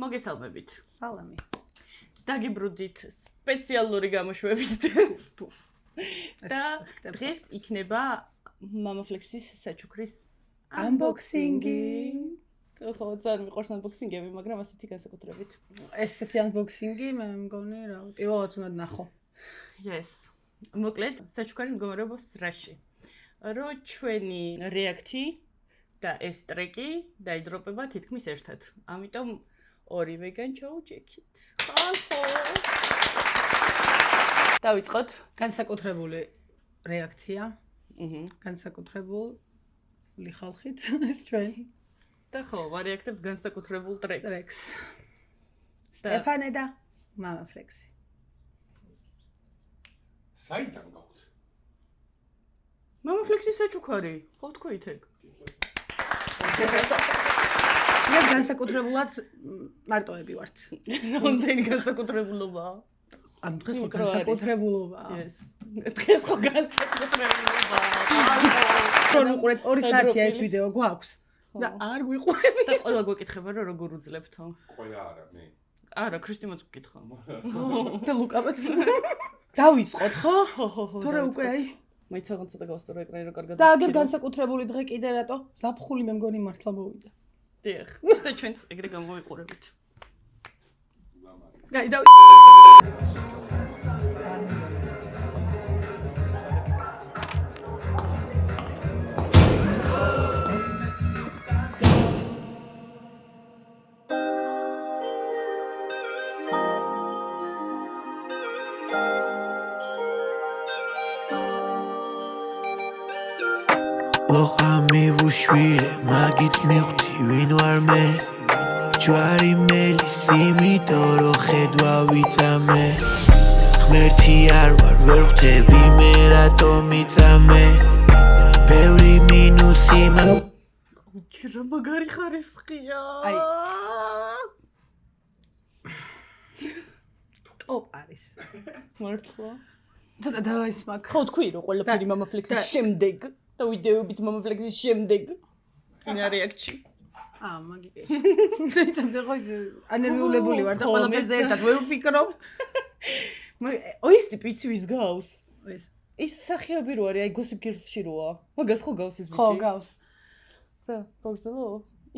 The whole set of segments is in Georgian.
მოგესალმებით. სალამი. დაგიბრუნდით სპეციალური გამოშვებით. და დღეს იქნება მამაფლექსის საჩუქრის unboxing-ი. ხო, ძალიან მიყვარს unboxing-ები, მაგრამ ასეთი განსაკუთრებით. ესეთი unboxing-ი მე მგონი რა, პირველად უნდა ნახო. Yes. მოკლედ, საჩუქარი მდგომარეობს რაში? რო ჩვენი რეაქტი და ეს ტრეკი დაიდროპება თითქმის ერთად. ამიტომ ორივეგან ჩაუჭექით. ხალხო. დავიწყოთ. განსაკუთრებული რეაქცია. განსაკუთრებული ხალხით ჩვენ. და ხო, ვარეაქტებთ განსაკუთრებულ ტრეკს. სტეფანე და მამაფლექსი. საიდან გაქვს? მამაფლექსის საჩუქარი, ხო თქვით ეგ? მე განსაკუთრებულად მარტოები ვართ. რამდენი განსაკუთრებულობაა? ამ დღეს ხო განსაკუთრებულობაა. Yes. დღეს ხო განსაკუთრებულობაა. რომ უყურეთ 2 საათია ეს ვიდეო გვაქვს. და არ გვიყურები. და ყველა გვეკითხება რომ როგორ უძლებთო? ყველა არა, მე. არა, ქრისტიმოც გკითხა. და ლუკავაც. დავიწყოთ ხო? ხო. თორე უკვე აი მაინც რაღაც ცოტა გავსწორო ეკრანი რომ კარგად და აგერ განსაკუთრებული დღე კიდე რატო? ზაფხული მე მგონი მართლა მოვიდა. დიახ. და ჩვენც ეგრე გამოვიყურებით. გაი და ლოყამი ვუშვირე მაგით მივხვდი ვინ ვარ მე ჯვარი მელის იმიტომ რომ ხედვა ვიწამე ღმერთი არ ვარ ვერ ხვდები მე რატომ იწამე ბევრი მინუსი რა მაგარი ხარისხია აი ტოპ არის მართლა ცოტა დავაისმაკ ხო თქვი რომ ყველაფერი მამაფლექსის შემდეგ და ვიდეოებიც მამაფლექსის შემდეგ წინა რეაქტში მაგიკე შეიძლება ხო ანერვიულებული ვარ და ყველაფერზე ერთად ვერ ვფიქრობ ეს ტიპი ვის გავს ეს ის სახეები რო არის აი გოსიპ გირლსში როა მაგას ხო გავს ეს ბიჭი ხო გავს რა გაგზელო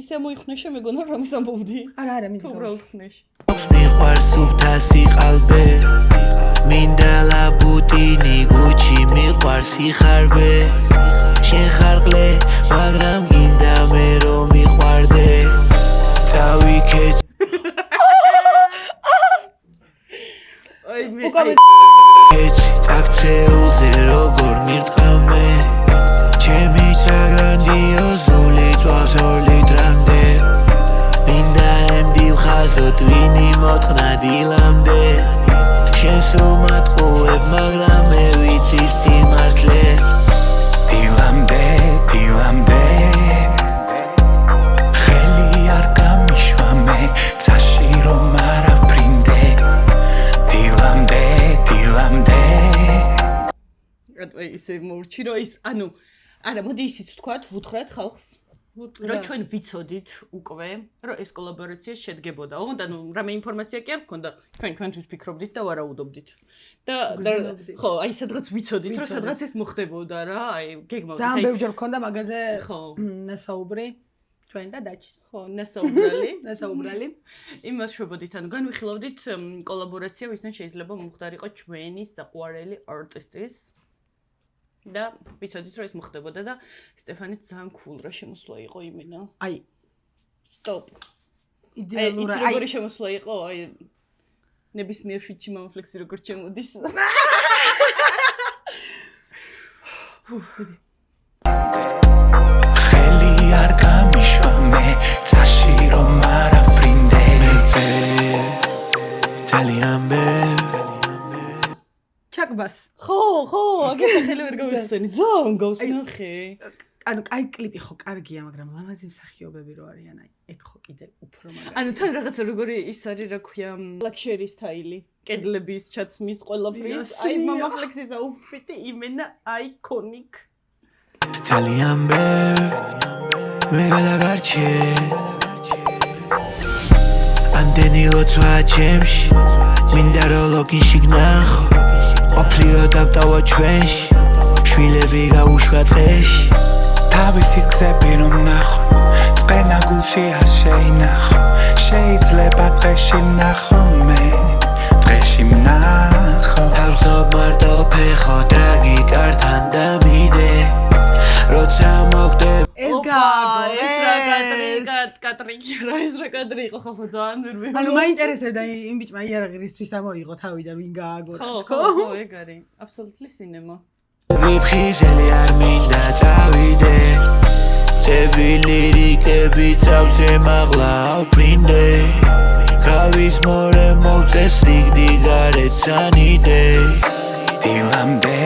ისე მოიხნეშე მეგონა რამის ამბობდი არა მიდი თუ უბრალოდ ხნეში მიყვარს უფთასი ყალბე მინდა ლაბუტინი გუჩი მიყვარს იხარბე შენ ხარყლე მაგრამ გინდა მე რომ მიყვარდე დავიქეჭ აი მე ეჭ აქცეულზე როგორ მირტყამე ჩემი ტრაგრანდიოზული წვავს 2 ლიტრამდე მინდა ემდივხაზოთ ვინი მოტყნა დილამდე შენს უმატყუებ მაგრამ მე ვიცი სიმართლე დილამდე ხელი არ გამიშვა მე წაში რომ არ აფრინდე დილამდე აი ისე მორჩი რომ ის ანუ არა მოდი ისიც ვთქვათ ვუთხრათ ხალხს რომ ჩვენ ვიცოდით უკვე რომ ეს კოლაბორაცია შედგებოდა ოღონდ ანუ რამე ინფორმაცია კი არ გქონდა ჩვენთვის ფიქრობდით და ვარაუდობდით და ხო აი სადღაც ვიცოდით რომ სადღაც ეს მოხდებოდა რა აი გეგმა ძალიან ბევრჯერ მქონდა მაგაზე ხო ნასაუბრი ჩვენ და დაჩის ხო ნასაუბრალი იმას შვებოდით ანუ განვიხილავდით კოლაბორაცია ვისთან შეიძლება მომხდარიყო ჩვენი საყვარელი არტისტის და ვიცოდით რომ ეს მოხდებოდა და სტეფანიც ძალიან cool რა შემოსვლა იყო იმენა აი სტოპ იდეალურად აი როგორი შემოსვლა იყო აი ნებისმიერ ფიჩი მამაფლექსი როგორ ჩემოდის ხელი არ გამიშვა მე წაში რომ არ აფრინდე ძალიან ჩაკბას ხო აგერ ხელი ვერ გავიხსენი ძალიან გავს ნახე ანუ კაი კლიპი ხო კარგია მაგრამ ლამაზი მსახიობები რო არიან აი ეგ ხო კიდე უფრო მაგარი ანუ თან რაღაცა როგორი ის არის რა ქვია ლაქშერი სტაილი კედლების ჩაცმის ყველაფრის აი მამაფლექსის აუთფიტი იმენა აიკონიკ ძალიან მე გადაგარჩე ანდე ლოცვა ჩემში მინდა რომ ლოგინში გნახო ოფლი რო დავტავა ჩვენში შვილები გაუშვა დღეში თავისით გზები რომ ნახო წყენა გულში არ შეინახო შეიძლება დღეში ვნახო მე დღეში ვნახო თავზობ მარტო ფეხო ტრაგიკართან დამიდე როცა მოგდებ ეს გააგო ეს რა კატრიკი რა ეს რა კადრი იყო ხო ძალიან ნერვიულო ანუ მაინტერესებდა იმ ბიჭმა იარაღისთვის ამოიღო თავიდან ვინ გააგო რა თქო ხო ეგ არის აბსოლუტლი სინემა ვიფხიზელი არ მინდა წავიდე ძები ლირიკები წავზე მაღლა ავფრინდე გავის მორე მოგწეს რიგდი გარეთ სანიდე დილამდე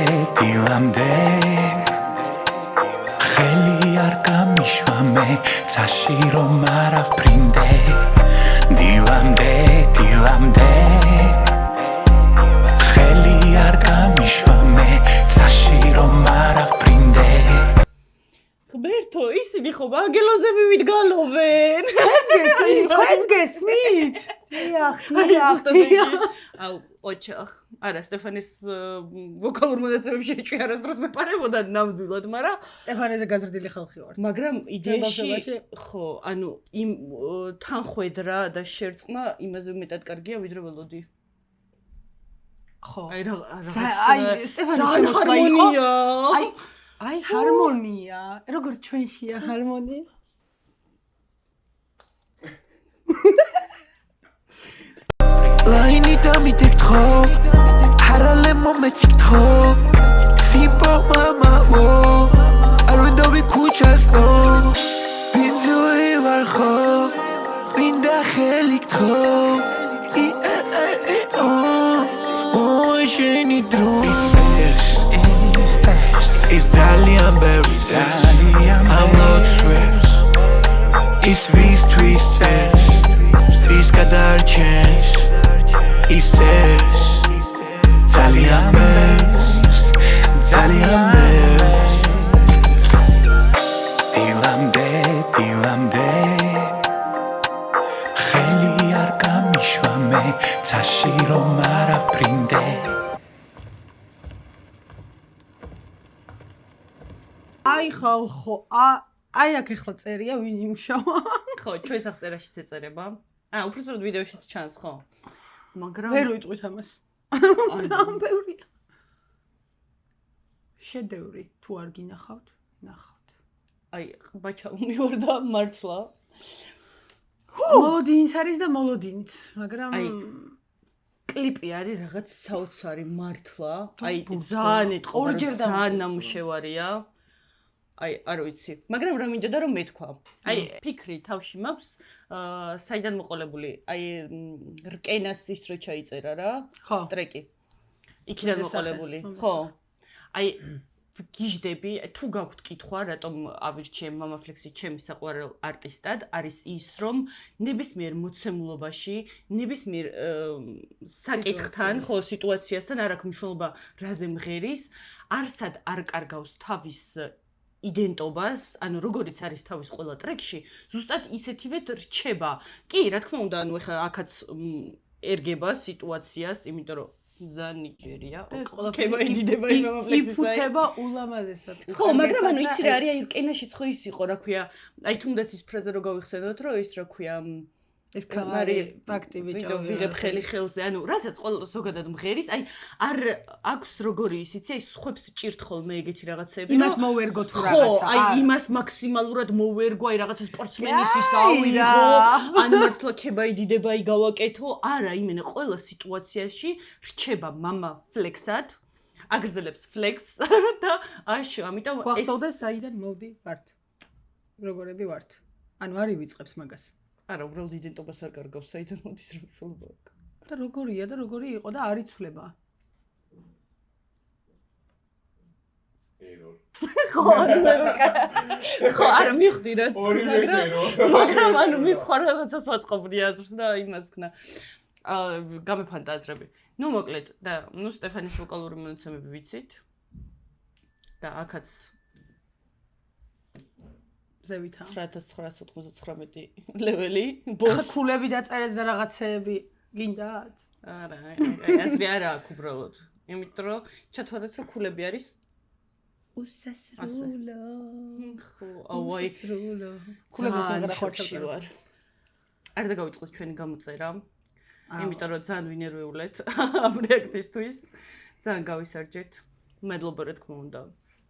ხელი არ გამიშვა მე წაში რომ არ ავფრინდე დილამდე ხელი არ გამიშვა მე წაში რომ არ ავფრინდე ღმერთო ისინი ხო ანგელოზე მივიდგალობენ ხეთს გესმით აუ ოჩახ არა სტეფანის ვოკალურ მონაცემებში ეჭვი არასდროს მეპარებოდა ნამდვილად მაგრამ სტეფანეზე გაზრდილი ხალხი ვარ მაგრამ იდეაში ხო ანუ იმ თანხვედრა და შერწყმა იმაზე მეტად კარგია ვიდრე ველოდი ხო აი აი სტეფანის შემოსვლა იყო აი ჰარმონია როგორ ჩვენშია ჰარმონია ლაინი დამიდეკთხო ჰარალე მომეციქთხო სიპო მამაო არ ვინდობი ქუჩასნო ვინძური ვარხო ვინდა ხელიქთხო შენი დრო ის ძალიან ბევრი I'm not swears ის ვის ის გადარჩენს ის წეს ძალიან ბევრს დილამდე ხელი არ გამიშვა მე წაში რომ არ ავფრინდე აი ხალხო აი აქ ახლა წერია ვინ იმშავა ხო ჩვენს აღწერაშიც ეწერება უბრალოდ ვიდეოშიც ჩანს ხო მაგრამ ვერ ვიტყვით ამას ძალიან ბევრია შედევრი თუ არ გინახავთ ნახავთ აი ბაჩა უმიორდა მართლა მოლოდინიც არის და მოლოდინიც მაგრამ აი კლიპი არის რაღაც საოცარი მართლა აი ძალიან ეთყობა ძალიან ნამუშევარია აი არ ვიცი მაგრამ რა მინდოდა რომ მეთქვა აი ფიქრი თავში მაქვს საიდან მოყოლებული აი რკენას ის რო ჩაიწერა რა ხო ტრეკი იქიდან მოყოლებული ხო აი გიждები თუ გაქვთ კითხვა რატომ ავირჩიე მამაფლექსი ჩემი საყვარელ არტისტად არის ის რომ ნებისმიერ მოცემულობაში ნებისმიერ საკითხთან ხო სიტუაციასთან არ აქვს მნიშვნელობა რაზე მღერის არსად არ კარგავს თავის იდენტობას, ანუ როგორიც არის თავის ყველა ტრეკში, ზუსტად ისეთივე რჩება. კი, რა თქმა უნდა, ანუ ეხლა აქაც ერგება სიტუაციას, იმიტომ რომ ძალიან ნიჭიერია. ხება იდიდება იმ მამაფლექსის აი. იფუთება ულამაზესად. ხო, მაგრამ ანუ იცი რა არის, აი რკენაშიც ხო ის იყო, რა ქვია, აი თუნდაც ის ფრაზა რო გავიხსენოთ, რომ ის რა ქვია, ეს კამარი ფაქტი ბიჭო ვიღებ ხელი ხელზე ანუ რასაც ყველა ზოგადად მღერის აი არ აქვს როგორი ისიცი აი სხვებს ჭირთ ხოლმე ეგეთი რაღაცები იმას მოვერგო თუ რაღაცა აი იმას მაქსიმალურად მოვერგო აი რაღაცა სპორტსმენის ის ავიღო ან მართლა ქებაი დიდებაი გავაკეთო არა იმენა ყველა სიტუაციაში რჩება мама ფლექსად აგრძელებს ფლექსს და აშო ამიტომ ეს გვახსოვდეს საიდან მოვდი ვართ როგორები ვართ ანუ არ ივიწყებს მაგას არა, უბრალოდ იდენტობას არ კარგავს, საიდან მოდის როლობა. და როგორია და როგორი იყო და არ იცვლება. ერორ. ხო, არა მივხვდი რაც მაგრამ ანუ მის სხვა რაღაცას ვაწყობდი აზრს და იმას ქნა. გამეფანტა აზრები. ნუ მოკლედ და ნუ სტეფანის ვოკალური მონაცემები ვიცით. და აქაც ზევითა. 9999 ლეველი, ბოს. ქულები დაწერეს და რაღაცეები გინდათ? არა, აზრი არა აქვს უბრალოდ. იმიტომ რომ ჩათვალეთ რომ ქულები არის უსასრულო. ხო, ავაი. ქულების აღარა ხორცი ვარ. არ დაგავიწყოთ ჩვენი გამოწერა. იმიტომ რომ ძალიან ვინერვიულეთ ამ რეაქტისთვის. ძალიან გავისარჯეთ. მადლობა რა თქმა უნდა.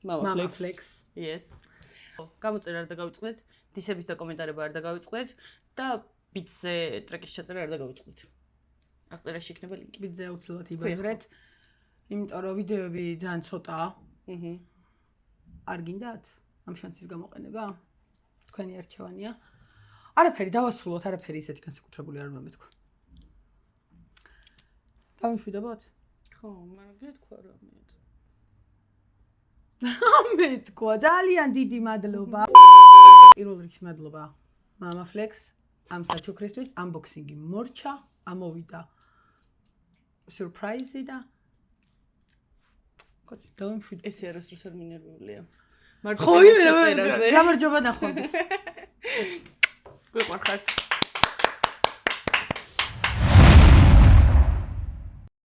Mama Flex. Yes. გამოწერა არ დაგავიწყდეთ, დისების და კომენტარება არ დაგავიწყდეთ და ბიტზე ტრეკის ჩაწერა არ დაგავიწყდეთ. აღწერაში იქნება ლინკი. ბიტზე აუცილებლად იბაზრეთ. იმიტომ რომ ვიდეოები ძალიან ცოტაა. არ გინდათ ამ შანსის გამოყენება? თქვენი არჩევანია. არაფერი დავასრულოთ, არაფერი ისეთი განსაკუთრებული არ უნდა მეთქვა. დავიმშვიდობოთ? ხო, მაგრამ გეთქვა რამე. მეთქვა, ძალიან დიდი მადლობა. პირველ რიგში მადლობა Mama Flex ამ საჩუქრისთვის, unboxing-ი მორჩა, ამოვიდა surprise-ი და კაცი დავიმშვიდობ. ესე არასდროს არ მინერვიულია. ხო, გამარჯობა ნახვამდის. გვიყვარხართ.